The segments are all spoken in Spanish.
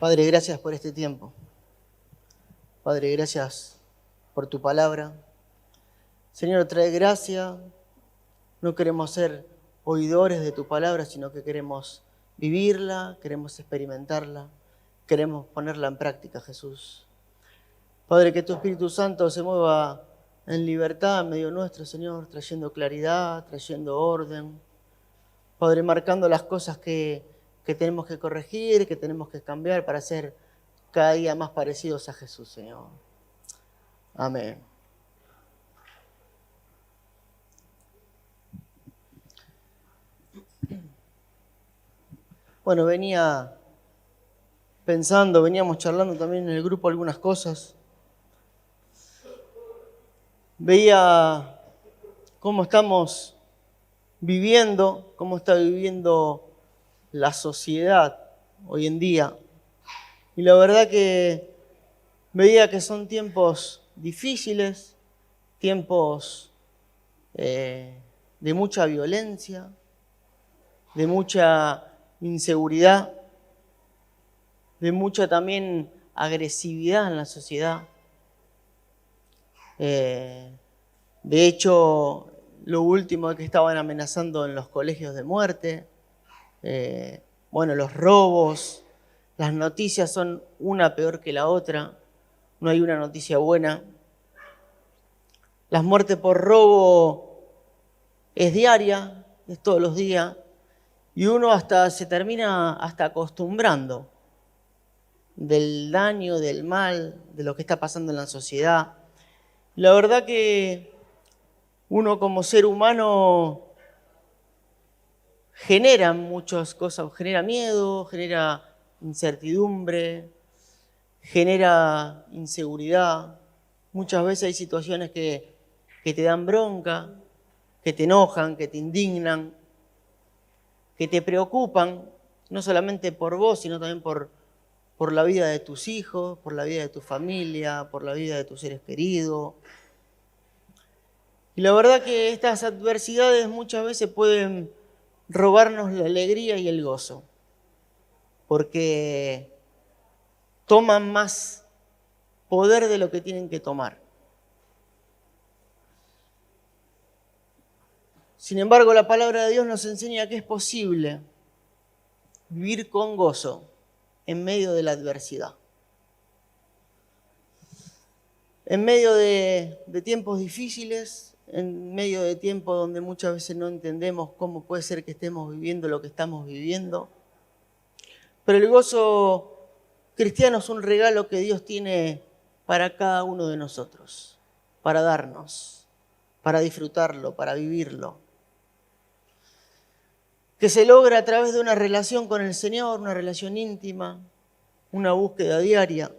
Padre, gracias por este tiempo. Padre, gracias por tu palabra. Señor, trae gracia. No queremos ser oidores de tu palabra, sino que queremos vivirla, queremos experimentarla, queremos ponerla en práctica, Jesús. Padre, que tu Espíritu Santo se mueva en libertad en medio nuestro, Señor, trayendo claridad, trayendo orden. Padre, marcando las cosas que tenemos que corregir, que tenemos que cambiar para ser cada día más parecidos a Jesús, Señor. Amén. Bueno, veníamos charlando también en el grupo algunas cosas. Veía cómo estamos viviendo, cómo está viviendo la sociedad hoy en día. Y la verdad que veía que son tiempos difíciles, tiempos de mucha violencia, de mucha inseguridad, de mucha también agresividad en la sociedad. De hecho, lo último es que estaban amenazando en los colegios de muerte. Los robos, las noticias son una peor que la otra. No hay una noticia buena. Las muertes por robo es diaria, es todos los días. Y uno se termina acostumbrando del daño, del mal, de lo que está pasando en la sociedad. La verdad que uno como ser humano genera muchas cosas, genera miedo, genera incertidumbre, genera inseguridad. Muchas veces hay situaciones que te dan bronca, que te enojan, que te indignan, que te preocupan, no solamente por vos, sino también por la vida de tus hijos, por la vida de tu familia, por la vida de tus seres queridos. Y la verdad que estas adversidades muchas veces pueden robarnos la alegría y el gozo, porque toman más poder de lo que tienen que tomar. Sin embargo, la palabra de Dios nos enseña que es posible vivir con gozo en medio de la adversidad. En medio de tiempos difíciles, en medio de tiempos donde muchas veces no entendemos cómo puede ser que estemos viviendo lo que estamos viviendo. Pero el gozo cristiano es un regalo que Dios tiene para cada uno de nosotros, para darnos, para disfrutarlo, para vivirlo. Que se logra a través de una relación con el Señor, una relación íntima, una búsqueda diaria.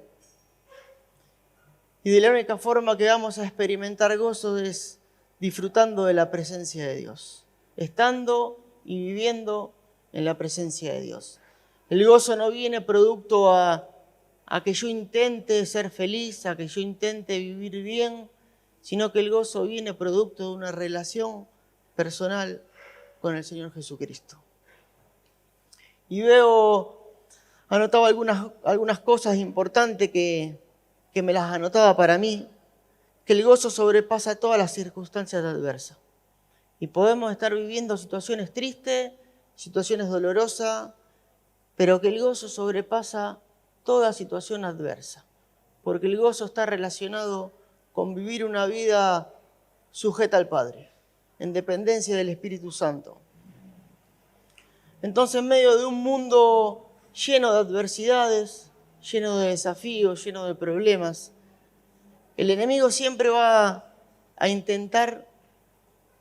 Y de la única forma que vamos a experimentar gozo es disfrutando de la presencia de Dios, estando y viviendo en la presencia de Dios. El gozo no viene producto a que yo intente ser feliz, a que yo intente vivir bien, sino que el gozo viene producto de una relación personal con el Señor Jesucristo. Y anotaba algunas cosas importantes que me las anotaba para mí, que el gozo sobrepasa todas las circunstancias adversas. Y podemos estar viviendo situaciones tristes, situaciones dolorosas, pero que el gozo sobrepasa toda situación adversa, porque el gozo está relacionado con vivir una vida sujeta al Padre, en dependencia del Espíritu Santo. Entonces, en medio de un mundo lleno de adversidades, lleno de desafíos, lleno de problemas, el enemigo siempre va a intentar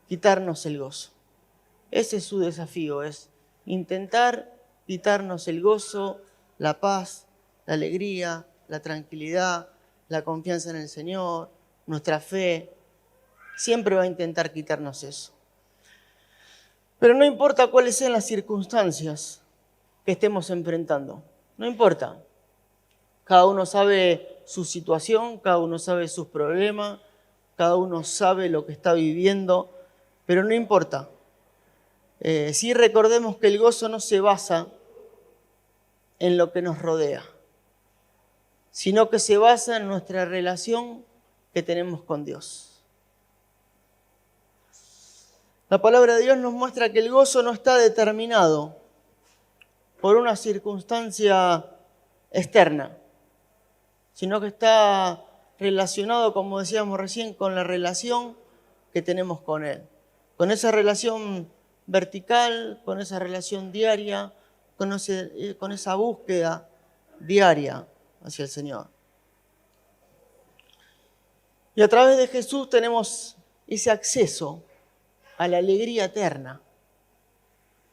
quitarnos el gozo. Ese es su desafío, es intentar quitarnos el gozo, la paz, la alegría, la tranquilidad, la confianza en el Señor, nuestra fe. Siempre va a intentar quitarnos eso. Pero no importa cuáles sean las circunstancias que estemos enfrentando, no importa. Cada uno sabe su situación, cada uno sabe sus problemas, cada uno sabe lo que está viviendo, pero no importa. Sí recordemos que el gozo no se basa en lo que nos rodea. sino que se basa en nuestra relación que tenemos con Dios. La palabra de Dios nos muestra que el gozo no está determinado por una circunstancia externa, sino que está relacionado, como decíamos recién, con la relación que tenemos con Él. Con esa relación vertical, con esa relación diaria, con esa búsqueda diaria hacia el Señor. Y a través de Jesús tenemos ese acceso a la alegría eterna,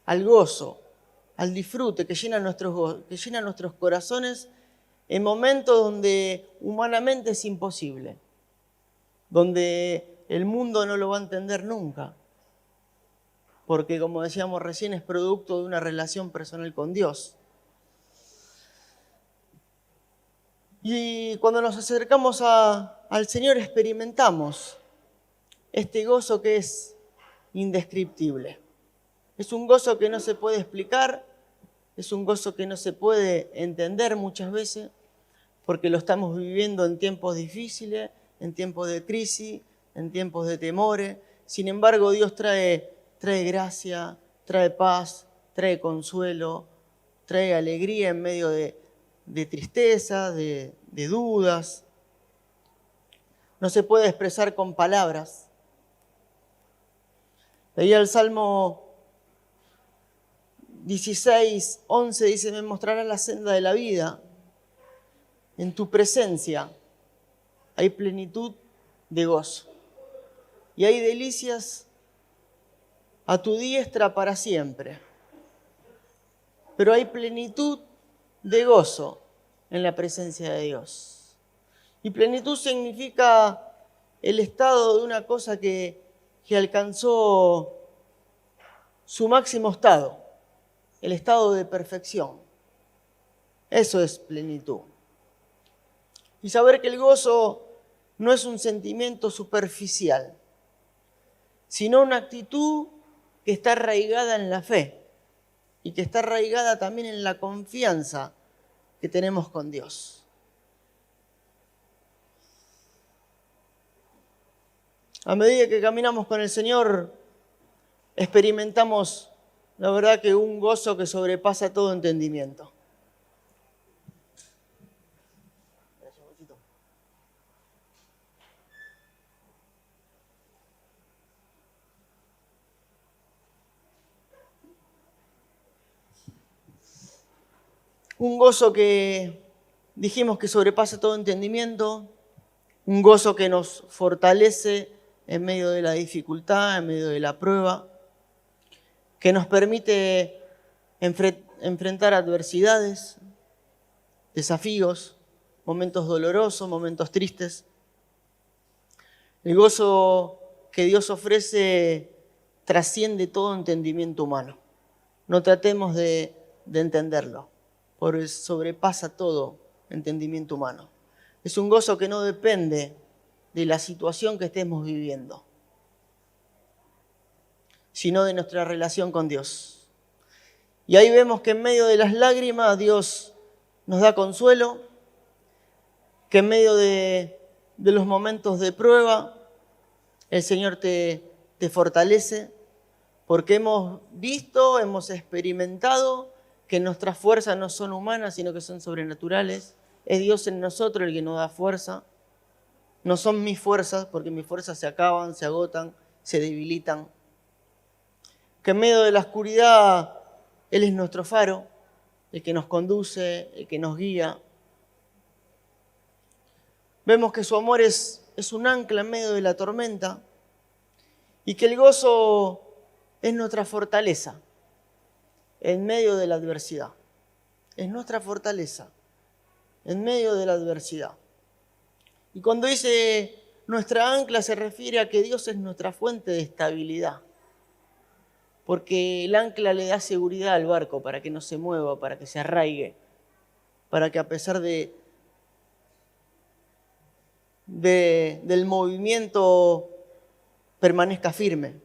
al gozo, al disfrute que llena nuestros corazones en momentos donde humanamente es imposible, donde el mundo no lo va a entender nunca, porque como decíamos recién es producto de una relación personal con Dios. Y cuando nos acercamos al Señor experimentamos este gozo que es indescriptible. Es un gozo que no se puede explicar, es un gozo que no se puede entender muchas veces, porque lo estamos viviendo en tiempos difíciles, en tiempos de crisis, en tiempos de temores. Sin embargo, Dios trae gracia, trae paz, trae consuelo, trae alegría en medio de tristeza, de dudas. No se puede expresar con palabras. Leía el Salmo 16:11, dice: me mostrarás la senda de la vida. En tu presencia hay plenitud de gozo. Y hay delicias a tu diestra para siempre. Pero hay plenitud de gozo en la presencia de Dios. Y plenitud significa el estado de una cosa que alcanzó su máximo estado, el estado de perfección. Eso es plenitud. Y saber que el gozo no es un sentimiento superficial, sino una actitud que está arraigada en la fe y que está arraigada también en la confianza que tenemos con Dios. A medida que caminamos con el Señor, experimentamos, la verdad, que un gozo que sobrepasa todo entendimiento. Un gozo que dijimos que sobrepasa todo entendimiento, un gozo que nos fortalece en medio de la dificultad, en medio de la prueba, que nos permite enfrentar adversidades, desafíos, momentos dolorosos, momentos tristes. El gozo que Dios ofrece trasciende todo entendimiento humano. No tratemos de entenderlo, porque sobrepasa todo entendimiento humano. Es un gozo que no depende de la situación que estemos viviendo, sino de nuestra relación con Dios. Y ahí vemos que en medio de las lágrimas Dios nos da consuelo, que en medio de los momentos de prueba el Señor te fortalece, porque hemos visto, hemos experimentado que nuestras fuerzas no son humanas, sino que son sobrenaturales. Es Dios en nosotros el que nos da fuerza. No son mis fuerzas, porque mis fuerzas se acaban, se agotan, se debilitan. Que en medio de la oscuridad Él es nuestro faro, el que nos conduce, el que nos guía. Vemos que su amor es un ancla en medio de la tormenta y que el gozo es nuestra fortaleza en medio de la adversidad. Es nuestra fortaleza en medio de la adversidad. Y cuando dice nuestra ancla se refiere a que Dios es nuestra fuente de estabilidad. Porque el ancla le da seguridad al barco para que no se mueva, para que se arraigue, para que a pesar del movimiento permanezca firme.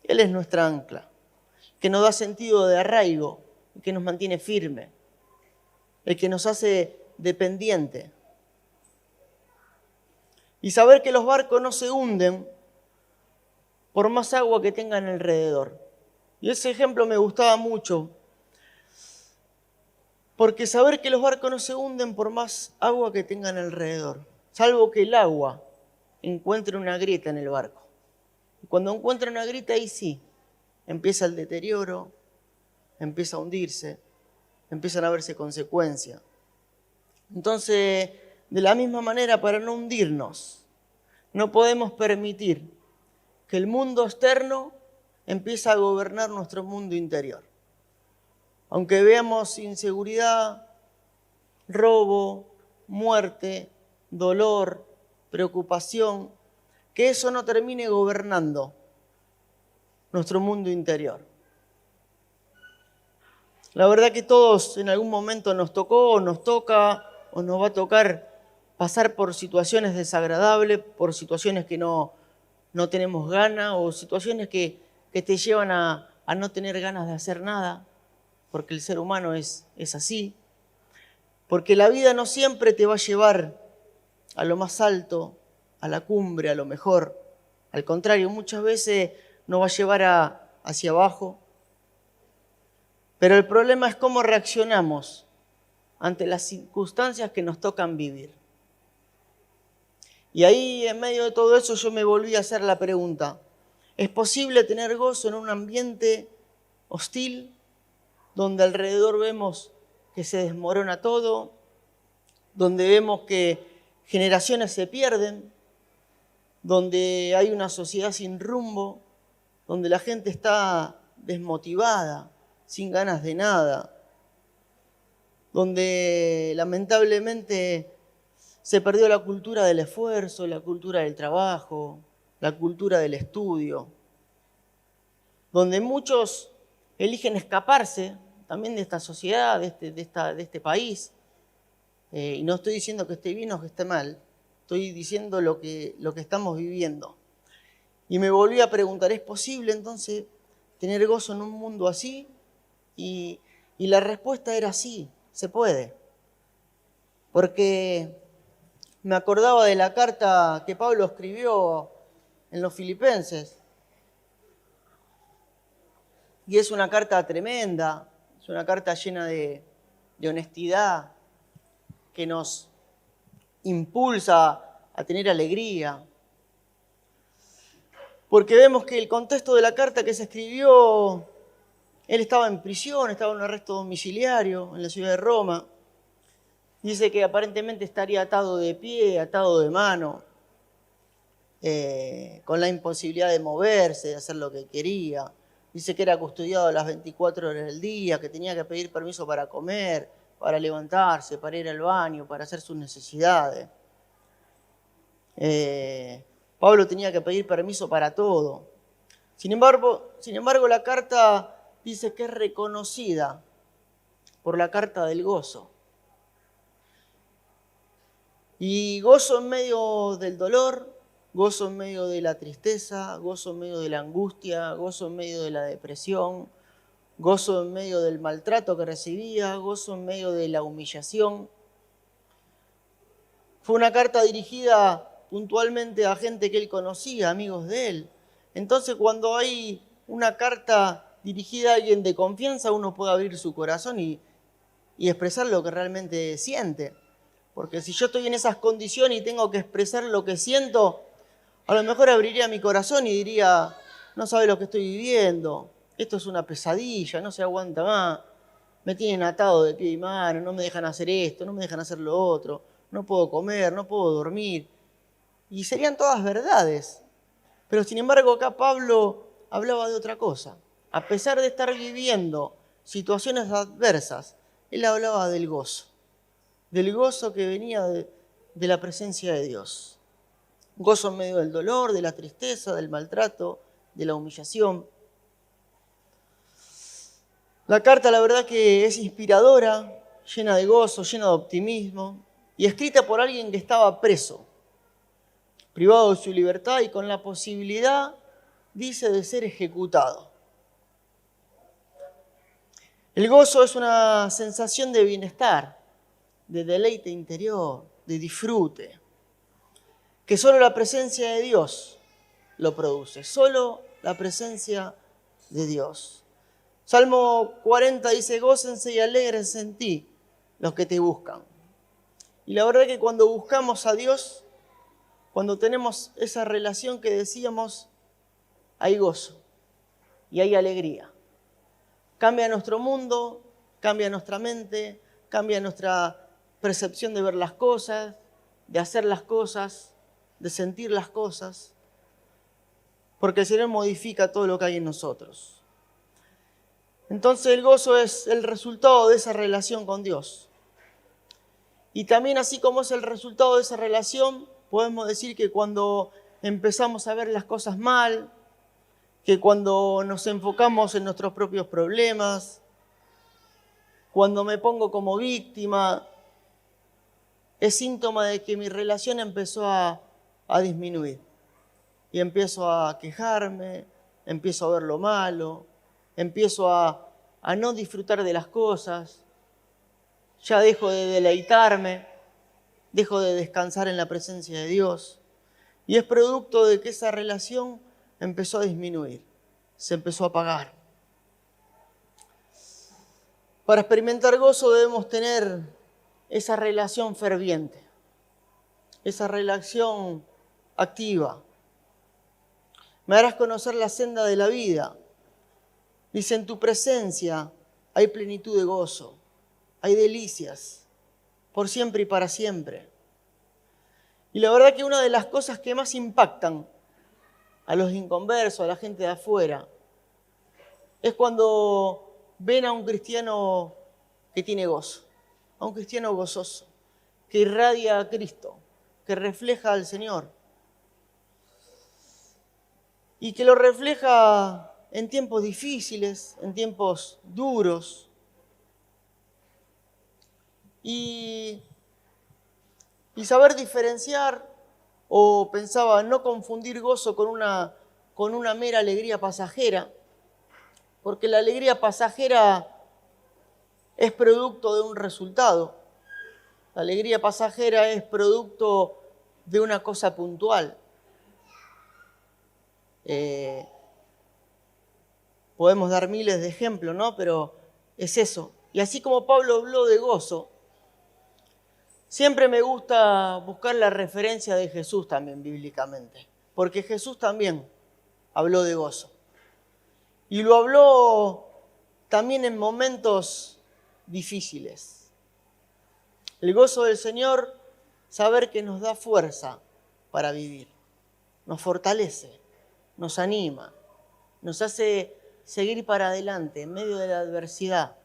Él es nuestra ancla, que nos da sentido de arraigo, que nos mantiene firme, el que nos hace dependiente. Y saber que los barcos no se hunden por más agua que tengan alrededor. Y ese ejemplo me gustaba mucho, porque saber que los barcos no se hunden por más agua que tengan alrededor, salvo que el agua encuentre una grieta en el barco. Y cuando encuentra una grieta, ahí sí, empieza el deterioro, empieza a hundirse, empiezan a verse consecuencias. Entonces, de la misma manera, para no hundirnos, no podemos permitir que el mundo externo empiece a gobernar nuestro mundo interior. Aunque veamos inseguridad, robo, muerte, dolor, preocupación, que eso no termine gobernando nuestro mundo interior. La verdad que todos en algún momento nos tocó, nos toca o nos va a tocar pasar por situaciones desagradables, por situaciones que no tenemos ganas o situaciones que te llevan a no tener ganas de hacer nada, porque el ser humano es así. Porque la vida no siempre te va a llevar a lo más alto, a la cumbre, a lo mejor. Al contrario, muchas veces nos va a llevar hacia abajo. Pero el problema es cómo reaccionamos ante las circunstancias que nos tocan vivir. Y ahí, en medio de todo eso, yo me volví a hacer la pregunta: ¿es posible tener gozo en un ambiente hostil, donde alrededor vemos que se desmorona todo, donde vemos que generaciones se pierden, donde hay una sociedad sin rumbo, donde la gente está desmotivada, sin ganas de nada, donde lamentablemente se perdió la cultura del esfuerzo, la cultura del trabajo, la cultura del estudio, donde muchos eligen escaparse también de esta sociedad, de este país? Y no estoy diciendo que esté bien o que esté mal, estoy diciendo lo que estamos viviendo. Y me volví a preguntar, ¿es posible entonces tener gozo en un mundo así? Y la respuesta era sí, se puede. Porque me acordaba de la carta que Pablo escribió en los Filipenses. Y es una carta tremenda, es una carta llena de honestidad, que nos impulsa a tener alegría. Porque vemos que el contexto de la carta que se escribió, él estaba en prisión, estaba en un arresto domiciliario en la ciudad de Roma. Dice que aparentemente estaría atado de pie, atado de mano, con la imposibilidad de moverse, de hacer lo que quería. Dice que era custodiado las 24 horas del día, que tenía que pedir permiso para comer, para levantarse, para ir al baño, para hacer sus necesidades. Pablo tenía que pedir permiso para todo. Sin embargo, la carta dice que es reconocida por la carta del gozo. Y gozo en medio del dolor, gozo en medio de la tristeza, gozo en medio de la angustia, gozo en medio de la depresión, gozo en medio del maltrato que recibía, gozo en medio de la humillación. Fue una carta dirigida puntualmente a gente que él conocía, amigos de él. Entonces, cuando hay una carta dirigida a alguien de confianza, uno puede abrir su corazón y expresar lo que realmente siente. Porque si yo estoy en esas condiciones y tengo que expresar lo que siento, a lo mejor abriría mi corazón y diría: no sabe lo que estoy viviendo, esto es una pesadilla, no se aguanta más, me tienen atado de pie y mano, no me dejan hacer esto, no me dejan hacer lo otro, no puedo comer, no puedo dormir. Y serían todas verdades. Pero sin embargo acá Pablo hablaba de otra cosa. A pesar de estar viviendo situaciones adversas, él hablaba del gozo que venía de la presencia de Dios. Gozo en medio del dolor, de la tristeza, del maltrato, de la humillación. La carta, la verdad que es inspiradora, llena de gozo, llena de optimismo, y escrita por alguien que estaba preso, privado de su libertad y con la posibilidad, dice, de ser ejecutado. El gozo es una sensación de bienestar, de deleite interior, de disfrute, que solo la presencia de Dios lo produce, solo la presencia de Dios. Salmo 40 dice, gócense y alégrense en ti los que te buscan. Y la verdad que cuando buscamos a Dios, cuando tenemos esa relación que decíamos, hay gozo y hay alegría. Cambia nuestro mundo, cambia nuestra mente, cambia nuestra percepción de ver las cosas, de hacer las cosas, de sentir las cosas, porque el Señor modifica todo lo que hay en nosotros. Entonces el gozo es el resultado de esa relación con Dios. Y también así como es el resultado de esa relación, podemos decir que cuando empezamos a ver las cosas mal, que cuando nos enfocamos en nuestros propios problemas, cuando me pongo como víctima, es síntoma de que mi relación empezó a disminuir. Y empiezo a quejarme, empiezo a ver lo malo, empiezo a no disfrutar de las cosas, ya dejo de deleitarme, dejo de descansar en la presencia de Dios. Y es producto de que esa relación empezó a disminuir, se empezó a apagar. Para experimentar gozo debemos tener esa relación ferviente, esa relación activa. Me harás conocer la senda de la vida. Dice, en tu presencia hay plenitud de gozo, hay delicias, por siempre y para siempre. Y la verdad que una de las cosas que más impactan a los inconversos, a la gente de afuera, es cuando ven a un cristiano que tiene gozo, a un cristiano gozoso, que irradia a Cristo, que refleja al Señor. Y que lo refleja en tiempos difíciles, en tiempos duros. Y saber diferenciar, o pensaba no confundir gozo con una mera alegría pasajera, porque la alegría pasajera es producto de un resultado. La alegría pasajera es producto de una cosa puntual. Podemos dar miles de ejemplos, ¿no? Pero es eso. Y así como Pablo habló de gozo, siempre me gusta buscar la referencia de Jesús también bíblicamente, porque Jesús también habló de gozo. Y lo habló también en momentos difíciles. El gozo del Señor, saber que nos da fuerza para vivir, nos fortalece, nos anima, nos hace seguir para adelante en medio de la adversidad.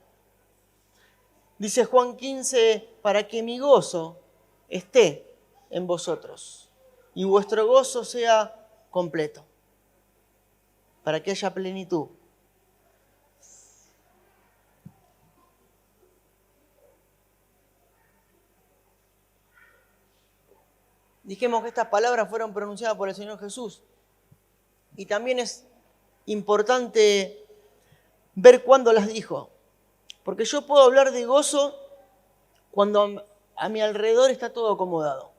Dice Juan 15, para que mi gozo esté en vosotros y vuestro gozo sea completo, para que haya plenitud. Dijimos que estas palabras fueron pronunciadas por el Señor Jesús. Y también es importante ver cuándo las dijo. Porque yo puedo hablar de gozo cuando a mi alrededor está todo acomodado.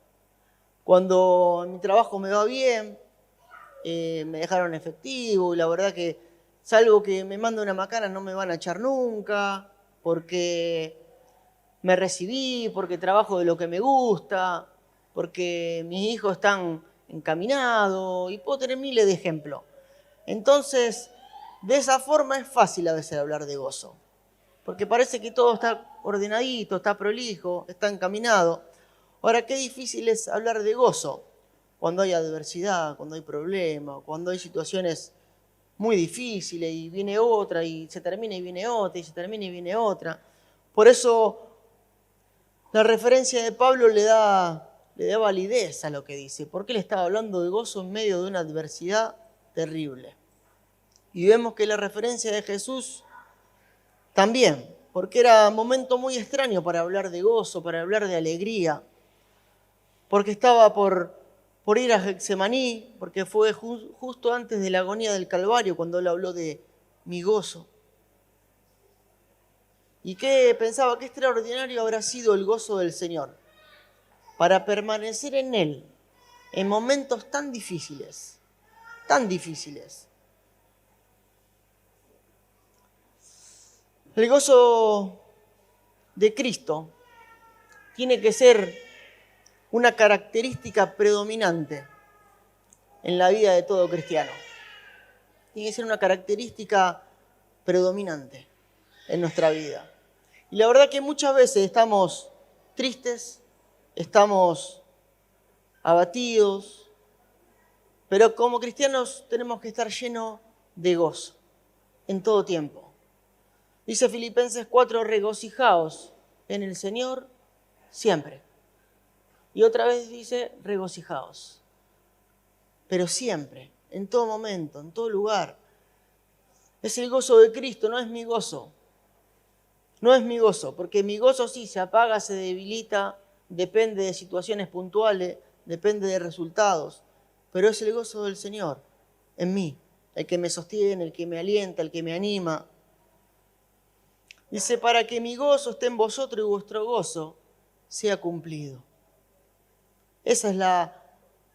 Cuando en mi trabajo me va bien, me dejaron efectivo y la verdad que salvo que me manda una macana no me van a echar nunca, porque me recibí, porque trabajo de lo que me gusta, porque mis hijos están encaminados y puedo tener miles de ejemplos. Entonces, de esa forma es fácil a veces hablar de gozo, porque parece que todo está ordenadito, está prolijo, está encaminado. Ahora, qué difícil es hablar de gozo cuando hay adversidad, cuando hay problemas, cuando hay situaciones muy difíciles y viene otra y se termina y viene otra y se termina y viene otra. Por eso la referencia de Pablo le da validez a lo que dice, porque él estaba hablando de gozo en medio de una adversidad terrible. Y vemos que la referencia de Jesús también, porque era un momento muy extraño para hablar de gozo, para hablar de alegría, porque estaba por ir a Getsemaní, porque fue justo antes de la agonía del Calvario cuando él habló de mi gozo. ¿Y pensaba qué extraordinario habrá sido el gozo del Señor para permanecer en Él en momentos tan difíciles, tan difíciles? El gozo de Cristo tiene que ser una característica predominante en la vida de todo cristiano. Tiene que ser una característica predominante en nuestra vida. Y la verdad que muchas veces estamos tristes, estamos abatidos, pero como cristianos tenemos que estar llenos de gozo en todo tiempo. Dice Filipenses 4, regocijaos en el Señor siempre. Y otra vez dice, regocijaos. Pero siempre, en todo momento, en todo lugar. Es el gozo de Cristo, no es mi gozo. No es mi gozo, porque mi gozo sí se apaga, se debilita, depende de situaciones puntuales, depende de resultados. Pero es el gozo del Señor en mí, el que me sostiene, el que me alienta, el que me anima. Dice, para que mi gozo esté en vosotros y vuestro gozo sea cumplido. Esa es la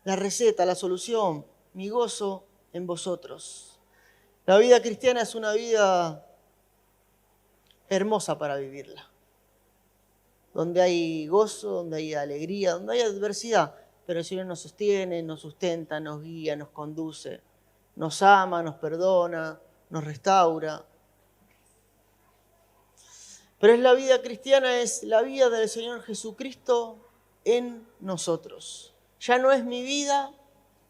receta, la solución, mi gozo en vosotros. La vida cristiana es una vida hermosa para vivirla, donde hay gozo, donde hay alegría, donde hay adversidad, pero el Señor nos sostiene, nos sustenta, nos guía, nos conduce, nos ama, nos perdona, nos restaura. Pero es la vida cristiana, es la vida del Señor Jesucristo en nosotros. Ya no es mi vida,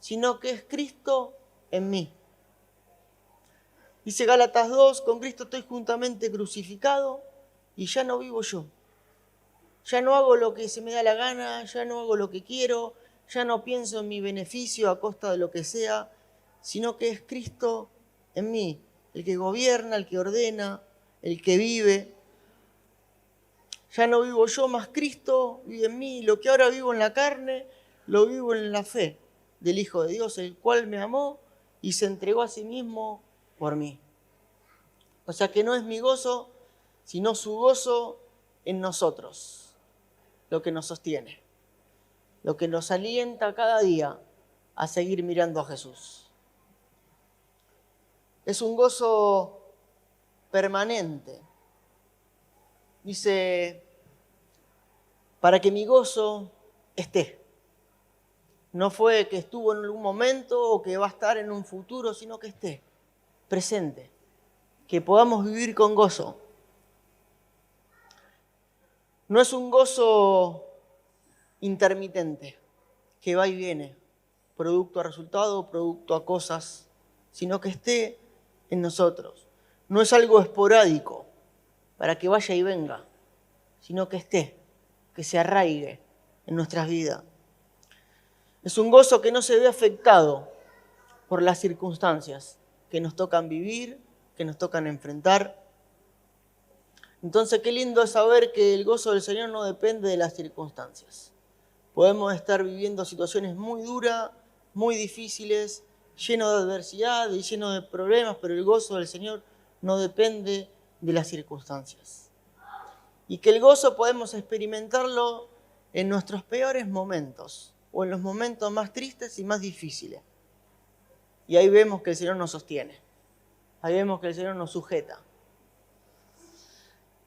sino que es Cristo en mí. Dice Gálatas 2, con Cristo estoy juntamente crucificado y ya no vivo yo. Ya no hago lo que se me da la gana, ya no hago lo que quiero, ya no pienso en mi beneficio a costa de lo que sea, sino que es Cristo en mí, el que gobierna, el que ordena, el que vive. Ya no vivo yo, más Cristo vive en mí. Lo que ahora vivo en la carne, lo vivo en la fe del Hijo de Dios, el cual me amó y se entregó a sí mismo por mí. O sea que no es mi gozo, sino su gozo en nosotros, lo que nos sostiene, lo que nos alienta cada día a seguir mirando a Jesús. Es un gozo permanente. Dice, para que mi gozo esté. No fue que estuvo en algún momento o que va a estar en un futuro, sino que esté presente. Que podamos vivir con gozo. No es un gozo intermitente, que va y viene, producto a resultado, producto a cosas, sino que esté en nosotros. No es algo esporádico, para que vaya y venga, sino que esté, que se arraigue en nuestras vidas. Es un gozo que no se ve afectado por las circunstancias que nos tocan vivir, que nos tocan enfrentar. Entonces, qué lindo es saber que el gozo del Señor no depende de las circunstancias. Podemos estar viviendo situaciones muy duras, muy difíciles, llenos de adversidad y llenos de problemas, pero el gozo del Señor no depende de las circunstancias. Y que el gozo podemos experimentarlo en nuestros peores momentos o en los momentos más tristes y más difíciles. Y ahí vemos que el Señor nos sostiene, ahí vemos que el Señor nos sujeta.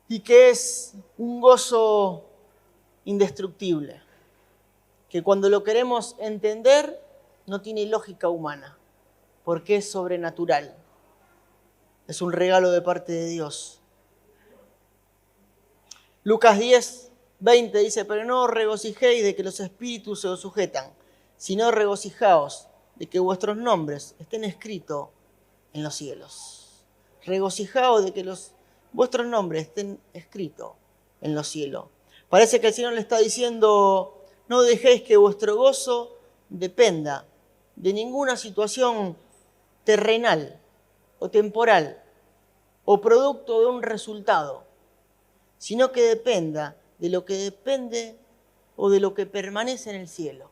Y que es un gozo indestructible, que cuando lo queremos entender no tiene lógica humana, porque es sobrenatural. Es un regalo de parte de Dios. Lucas 10, 20 dice, pero no os regocijéis de que los espíritus se os sujetan, sino regocijaos de que vuestros nombres estén escritos en los cielos. Regocijaos de que vuestros nombres estén escritos en los cielos. Parece que el Señor le está diciendo, no dejéis que vuestro gozo dependa de ninguna situación terrenal o temporal o producto de un resultado, sino que dependa de lo que depende o de lo que permanece en el cielo.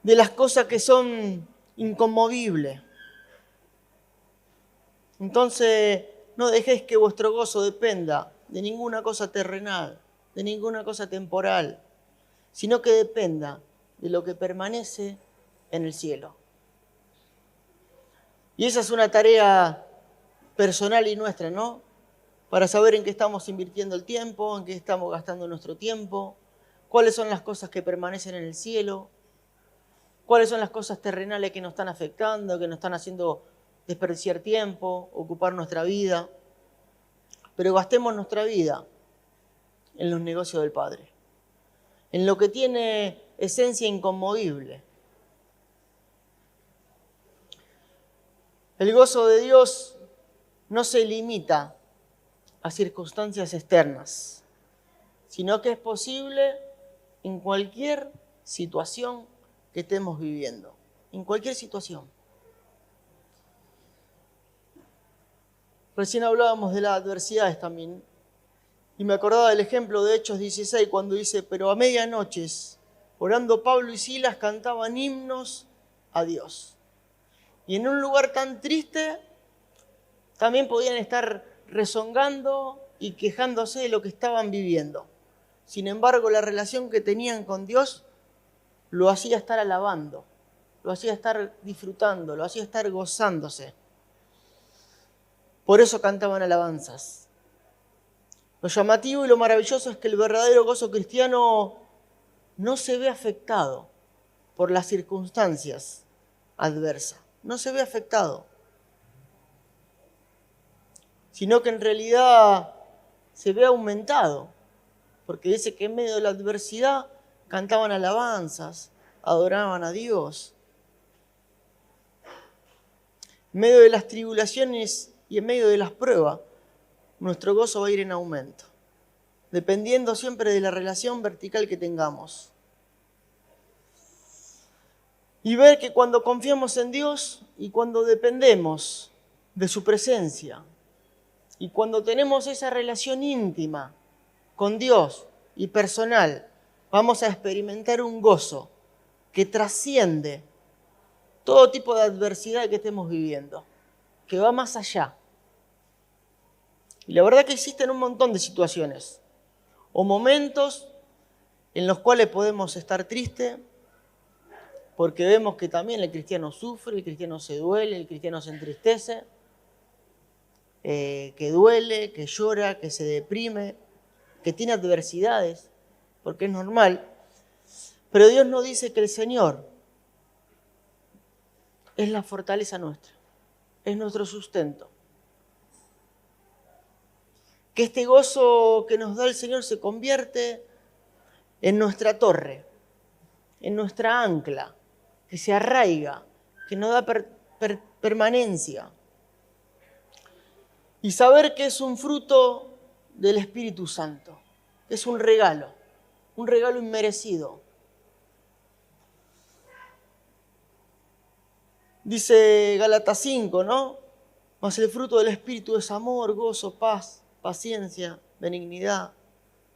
De las cosas que son inconmovibles. Entonces, No dejéis que vuestro gozo dependa de ninguna cosa terrenal, de ninguna cosa temporal, sino que dependa de lo que permanece en el cielo. Y esa es una tarea personal y nuestra, ¿no? Para saber en qué estamos invirtiendo el tiempo, en qué estamos gastando nuestro tiempo, cuáles son las cosas que permanecen en el cielo, cuáles son las cosas terrenales que nos están afectando, que nos están haciendo desperdiciar tiempo, ocupar nuestra vida. Pero gastemos nuestra vida en los negocios del Padre, en lo que tiene esencia inconmovible. El gozo de Dios no se limita a circunstancias externas, sino que es posible en cualquier situación que estemos viviendo, en cualquier situación. Recién hablábamos de las adversidades también, y me acordaba del ejemplo de Hechos 16, cuando dice, pero a medianoche, orando Pablo y Silas, cantaban himnos a Dios. Y en un lugar tan triste, también podían estar rezongando y quejándose de lo que estaban viviendo. Sin embargo, la relación que tenían con Dios lo hacía estar alabando, lo hacía estar disfrutando, lo hacía estar gozándose. Por eso cantaban alabanzas. Lo llamativo y lo maravilloso es que el verdadero gozo cristiano no se ve afectado por las circunstancias adversas. No se ve afectado, sino que en realidad se ve aumentado, porque dice que en medio de la adversidad cantaban alabanzas, adoraban a Dios. En medio de las tribulaciones y en medio de las pruebas, nuestro gozo va a ir en aumento, dependiendo siempre de la relación vertical que tengamos. Y ver que cuando confiamos en Dios y cuando dependemos de su presencia y cuando tenemos esa relación íntima con Dios y personal, vamos a experimentar un gozo que trasciende todo tipo de adversidad que estemos viviendo, que va más allá. Y la verdad que existen un montón de situaciones o momentos en los cuales podemos estar tristes porque vemos que también el cristiano sufre, el cristiano se duele, el cristiano se entristece, que duele, que llora, que se deprime, que tiene adversidades, porque es normal. Pero Dios nos dice que el Señor es la fortaleza nuestra, es nuestro sustento. Que este gozo que nos da el Señor se convierte en nuestra torre, en nuestra ancla, que se arraiga, que nos da permanencia. Y saber que es un fruto del Espíritu Santo, que es un regalo inmerecido. Dice Gálatas 5, ¿no? Mas el fruto del Espíritu es amor, gozo, paz, paciencia, benignidad,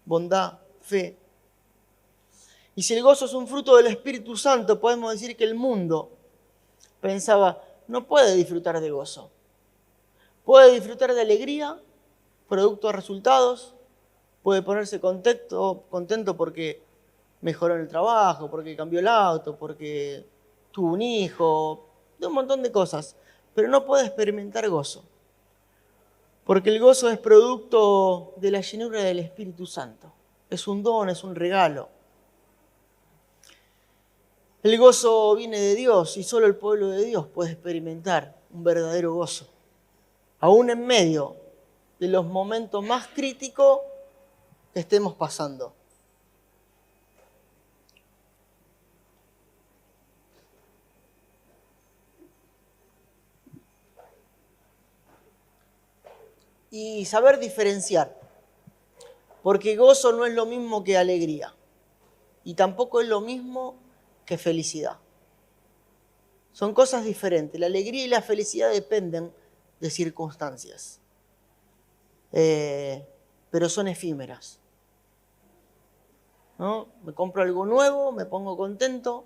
bondad, fe. Y si el gozo es un fruto del Espíritu Santo, podemos decir que el mundo pensaba, no puede disfrutar de gozo. Puede disfrutar de alegría, producto de resultados, puede ponerse contento porque mejoró en el trabajo, porque cambió el auto, porque tuvo un hijo, de un montón de cosas, pero no puede experimentar gozo. Porque el gozo es producto de la llenura del Espíritu Santo. Es un don, es un regalo. El gozo viene de Dios y solo el pueblo de Dios puede experimentar un verdadero gozo. Aún en medio de los momentos más críticos que estemos pasando. Y saber diferenciar, porque gozo no es lo mismo que alegría y tampoco es lo mismo que felicidad. Son cosas diferentes. La alegría y la felicidad dependen de circunstancias, pero son efímeras, ¿no? Me compro algo nuevo, me pongo contento,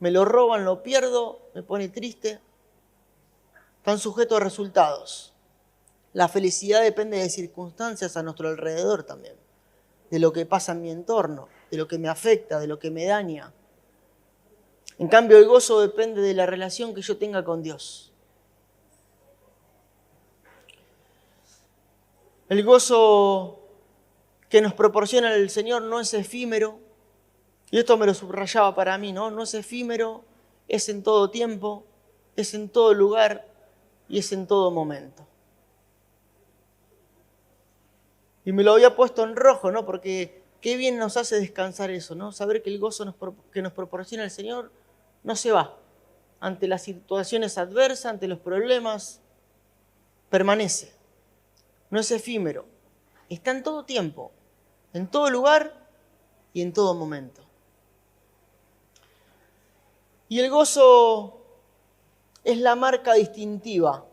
me lo roban, lo pierdo, me pone triste. Están sujetos a resultados. La felicidad depende de circunstancias a nuestro alrededor también, de lo que pasa en mi entorno, de lo que me afecta, de lo que me daña. En cambio, el gozo depende de la relación que yo tenga con Dios. El gozo que nos proporciona el Señor no es efímero, y esto me lo subrayaba para mí, ¿no? No es efímero, es en todo tiempo, es en todo lugar y es en todo momento. Y me lo había puesto en rojo, ¿no? Porque qué bien nos hace descansar eso, ¿no? Saber que el gozo que nos proporciona el Señor no se va. Ante las situaciones adversas, ante los problemas, permanece. No es efímero. Está en todo tiempo, en todo lugar y en todo momento. Y el gozo es la marca distintiva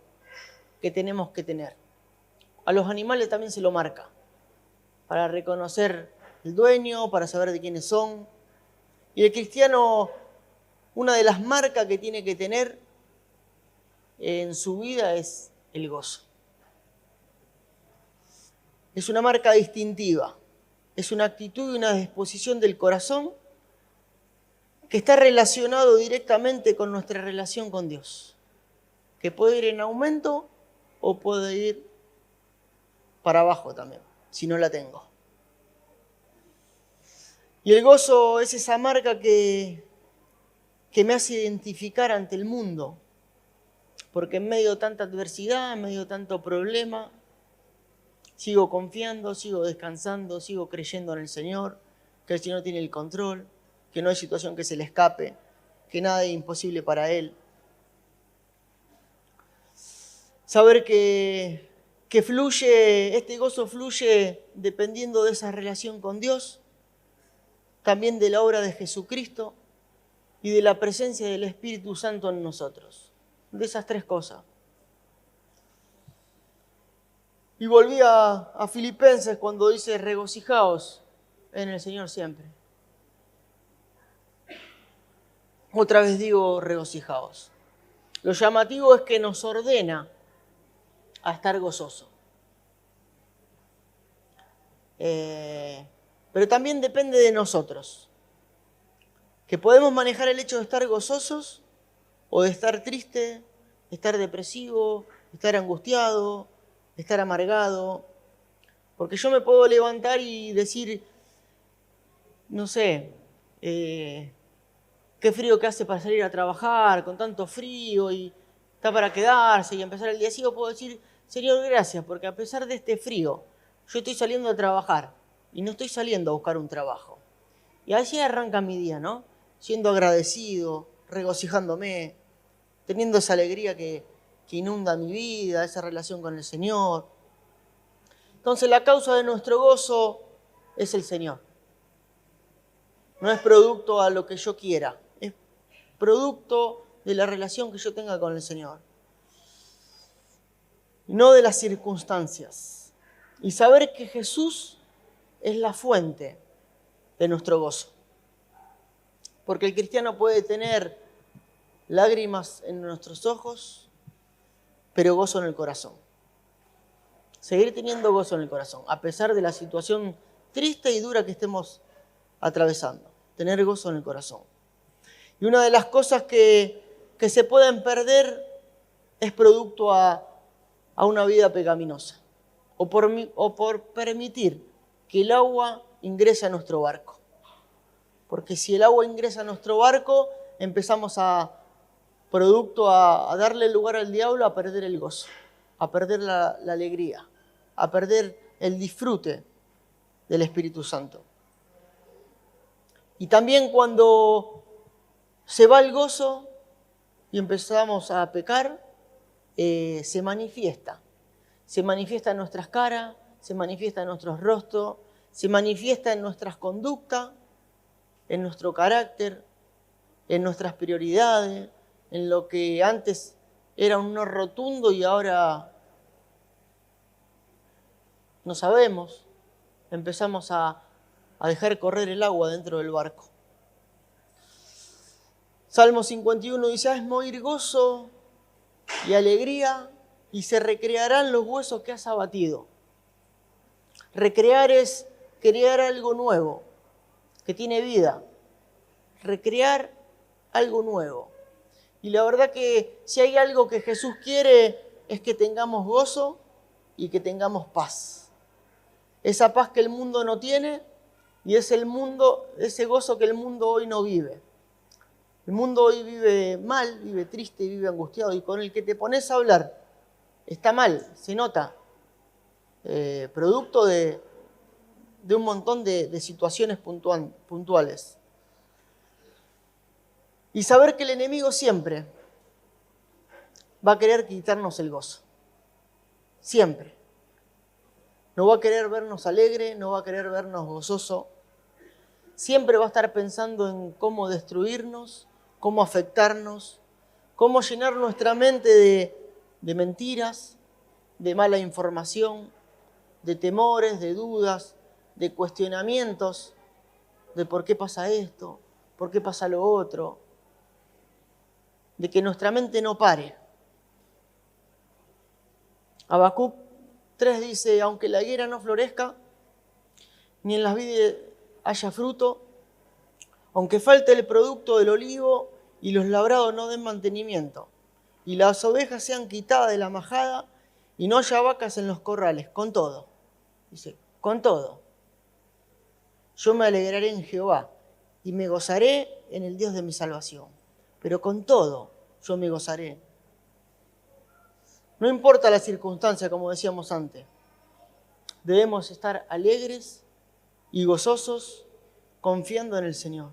que tenemos que tener. A los animales también se lo marca, para reconocer el dueño, para saber de quiénes son. Y el cristiano, una de las marcas que tiene que tener en su vida es el gozo. Es una marca distintiva, es una actitud y una disposición del corazón que está relacionado directamente con nuestra relación con Dios, que puede ir en aumento o puede ir para abajo también, si no la tengo. Y el gozo es esa marca que me hace identificar ante el mundo, porque en medio de tanta adversidad, en medio de tanto problema, sigo confiando, sigo descansando, sigo creyendo en el Señor, que el Señor tiene el control, que no hay situación que se le escape, que nada es imposible para Él. Saber que fluye, este gozo fluye dependiendo de esa relación con Dios, también de la obra de Jesucristo y de la presencia del Espíritu Santo en nosotros. De esas tres cosas. Y volví a Filipenses cuando dice regocijaos en el Señor siempre. Otra vez digo regocijaos. Lo llamativo es que nos ordena a estar gozoso. Pero también depende de nosotros. Que podemos manejar el hecho de estar gozosos o de estar triste, de estar depresivo, de estar angustiado, de estar amargado. Porque yo me puedo levantar y decir, no sé, qué frío que hace para salir a trabajar, con tanto frío y está para quedarse y empezar el día así. O puedo decir, Señor, gracias, porque a pesar de este frío, yo estoy saliendo a trabajar y no estoy saliendo a buscar un trabajo. Y así arranca mi día, ¿no? Siendo agradecido, regocijándome, teniendo esa alegría que inunda mi vida, esa relación con el Señor. Entonces la causa de nuestro gozo es el Señor. No es producto a lo que yo quiera, es producto de la relación que yo tenga con el Señor. No de las circunstancias. Y saber que Jesús es la fuente de nuestro gozo. Porque el cristiano puede tener lágrimas en nuestros ojos, pero gozo en el corazón. Seguir teniendo gozo en el corazón, a pesar de la situación triste y dura que estemos atravesando. Tener gozo en el corazón. Y una de las cosas que se pueden perder es producto a una vida pecaminosa. O por permitir que el agua ingrese a nuestro barco. Porque si el agua ingresa a nuestro barco, empezamos producto a darle lugar al diablo, a perder el gozo, a perder la alegría, a perder el disfrute del Espíritu Santo. Y también cuando se va el gozo y empezamos a pecar, se manifiesta. Se manifiesta en nuestras caras, se manifiesta en nuestros rostros, se manifiesta en nuestras conductas, en nuestro carácter, en nuestras prioridades, en lo que antes era un no rotundo y ahora no sabemos. Empezamos a dejar correr el agua dentro del barco. Salmo 51 dice, hazme oír gozo y alegría y se recrearán los huesos que has abatido. Recrear es crear algo nuevo, que tiene vida. Recrear algo nuevo. Y la verdad que si hay algo que Jesús quiere es que tengamos gozo y que tengamos paz. Esa paz que el mundo no tiene y es ese gozo que el mundo hoy no vive. El mundo hoy vive mal, vive triste, vive angustiado, y con el que te pones a hablar está mal, se nota, producto de un montón de situaciones puntuales. Y saber que el enemigo siempre va a querer quitarnos el gozo. Siempre. No va a querer vernos alegre, no va a querer vernos gozoso. Siempre va a estar pensando en cómo destruirnos, cómo afectarnos, cómo llenar nuestra mente de mentiras, de mala información, de temores, de dudas, de cuestionamientos, de por qué pasa esto, por qué pasa lo otro, de que nuestra mente no pare. Habacuc 3 dice, aunque la higuera no florezca, ni en las vides haya fruto, aunque falte el producto del olivo y los labrados no den mantenimiento, y las ovejas sean quitadas de la majada y no haya vacas en los corrales, con todo, dice, con todo, yo me alegraré en Jehová y me gozaré en el Dios de mi salvación. Pero con todo yo me gozaré. No importa la circunstancia, como decíamos antes. Debemos estar alegres y gozosos confiando en el Señor.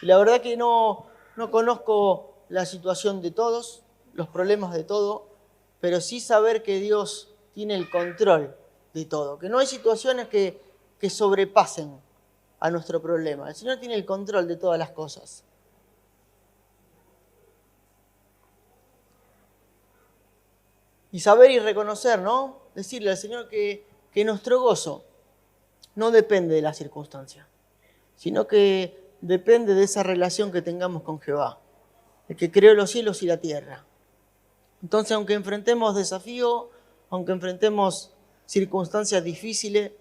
Y la verdad que no conozco la situación de todos, los problemas de todo, pero sí saber que Dios tiene el control de todo, que no hay situaciones que sobrepasen a nuestro problema. El Señor tiene el control de todas las cosas. Y saber y reconocer, ¿no? Decirle al Señor que nuestro gozo no depende de la circunstancia, sino que depende de esa relación que tengamos con Jehová, el que creó los cielos y la tierra. Entonces, aunque enfrentemos desafíos, aunque enfrentemos circunstancias difíciles,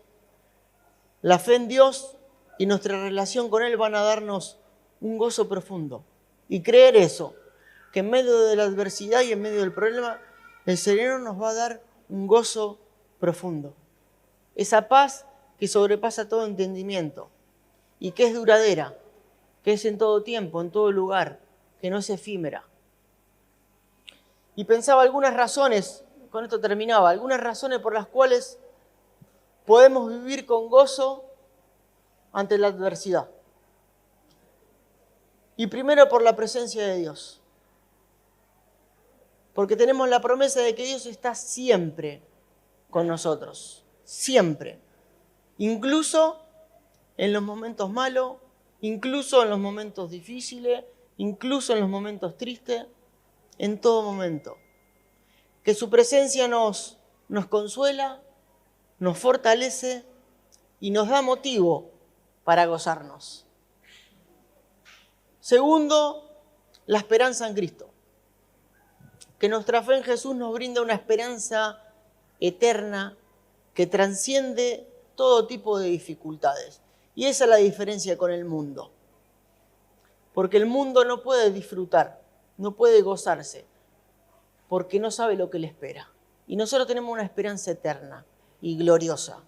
la fe en Dios y nuestra relación con Él van a darnos un gozo profundo. Y creer eso, que en medio de la adversidad y en medio del problema, el Señor nos va a dar un gozo profundo. Esa paz que sobrepasa todo entendimiento y que es duradera, que es en todo tiempo, en todo lugar, que no es efímera. Y pensaba algunas razones, con esto terminaba, algunas razones por las cuales podemos vivir con gozo ante la adversidad. Y primero por la presencia de Dios. Porque tenemos la promesa de que Dios está siempre con nosotros. Siempre. Incluso en los momentos malos, incluso en los momentos difíciles, incluso en los momentos tristes, en todo momento. Que su presencia nos consuela, nos fortalece y nos da motivo para gozarnos. Segundo, la esperanza en Cristo. Que nuestra fe en Jesús nos brinda una esperanza eterna que trasciende todo tipo de dificultades. Y esa es la diferencia con el mundo. Porque el mundo no puede disfrutar, no puede gozarse, porque no sabe lo que le espera. Y nosotros tenemos una esperanza eterna y gloriosa.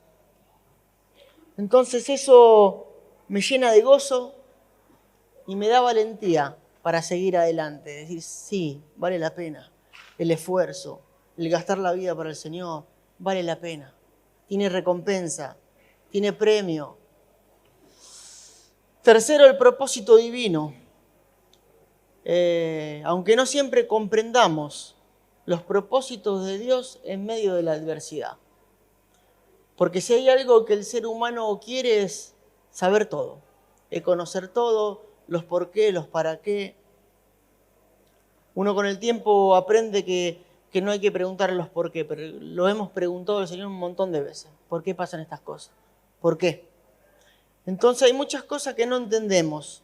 Entonces eso me llena de gozo y me da valentía para seguir adelante. Decir, sí, vale la pena. El esfuerzo, el gastar la vida para el Señor, vale la pena. Tiene recompensa, tiene premio. Tercero, el propósito divino. Aunque no siempre comprendamos los propósitos de Dios en medio de la adversidad. Porque si hay algo que el ser humano quiere es saber todo, es conocer todo, los por qué, los para qué. Uno con el tiempo aprende que no hay que preguntar los por qué, pero lo hemos preguntado al Señor un montón de veces. ¿Por qué pasan estas cosas? ¿Por qué? Entonces hay muchas cosas que no entendemos,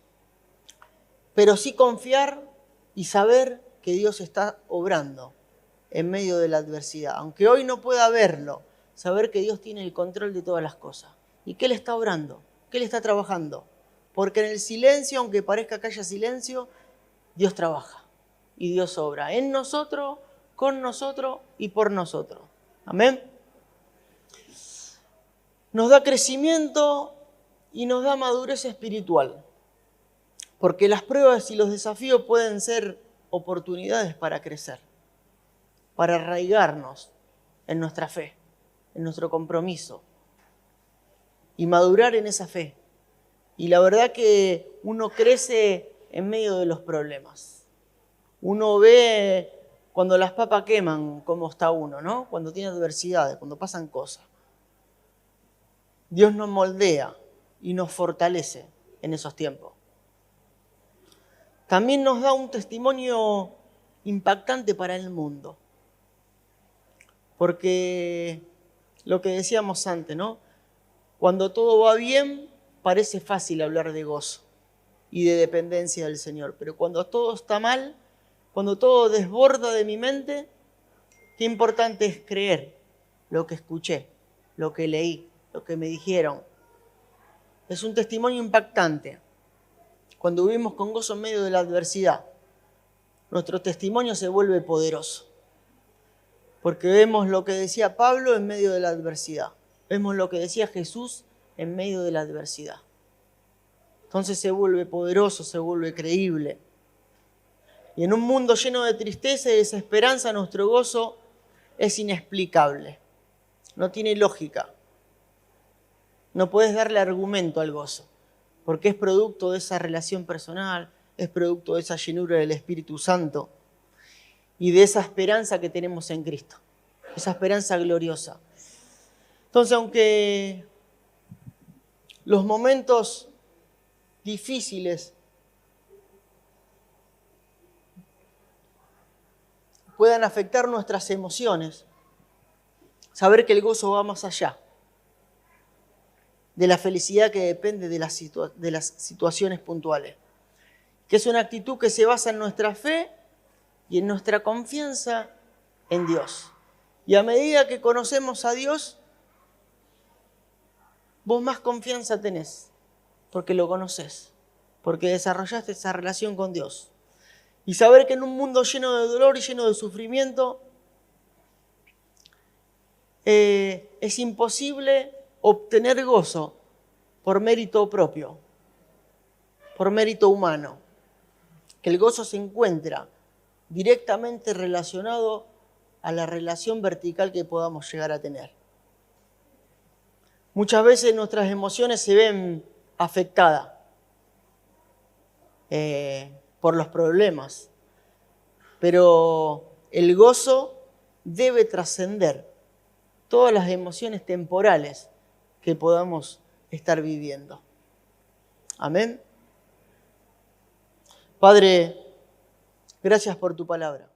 pero sí confiar y saber que Dios está obrando en medio de la adversidad. Aunque hoy no pueda verlo, saber que Dios tiene el control de todas las cosas. Y que Él está obrando, que Él está trabajando. Porque en el silencio, aunque parezca que haya silencio, Dios trabaja y Dios obra en nosotros, con nosotros y por nosotros. Amén. Nos da crecimiento y nos da madurez espiritual. Porque las pruebas y los desafíos pueden ser oportunidades para crecer, para arraigarnos en nuestra fe, en nuestro compromiso y madurar en esa fe. Y la verdad que uno crece en medio de los problemas. Uno ve cuando las papas queman cómo está uno, ¿no? Cuando tiene adversidades, cuando pasan cosas. Dios nos moldea y nos fortalece en esos tiempos. También nos da un testimonio impactante para el mundo. Porque lo que decíamos antes, ¿no? Cuando todo va bien, parece fácil hablar de gozo y de dependencia del Señor. Pero cuando todo está mal, cuando todo desborda de mi mente, qué importante es creer lo que escuché, lo que leí, lo que me dijeron. Es un testimonio impactante. Cuando vivimos con gozo en medio de la adversidad, nuestro testimonio se vuelve poderoso. Porque vemos lo que decía Pablo en medio de la adversidad. Vemos lo que decía Jesús en medio de la adversidad. Entonces se vuelve poderoso, se vuelve creíble. Y en un mundo lleno de tristeza y desesperanza, nuestro gozo es inexplicable. No tiene lógica. No puedes darle argumento al gozo, porque es producto de esa relación personal, es producto de esa llenura del Espíritu Santo y de esa esperanza que tenemos en Cristo, esa esperanza gloriosa. Entonces, aunque los momentos difíciles puedan afectar nuestras emociones, saber que el gozo va más allá de la felicidad que depende de las situaciones puntuales, que es una actitud que se basa en nuestra fe y en nuestra confianza en Dios. Y a medida que conocemos a Dios, vos más confianza tenés, porque lo conocés, porque desarrollaste esa relación con Dios. Y saber que en un mundo lleno de dolor y lleno de sufrimiento, es imposible obtener gozo por mérito propio, por mérito humano. Que el gozo se encuentra directamente relacionado a la relación vertical que podamos llegar a tener. Muchas veces nuestras emociones se ven afectadas por los problemas, pero el gozo debe trascender todas las emociones temporales que podamos estar viviendo. Amén. Padre, gracias por tu palabra.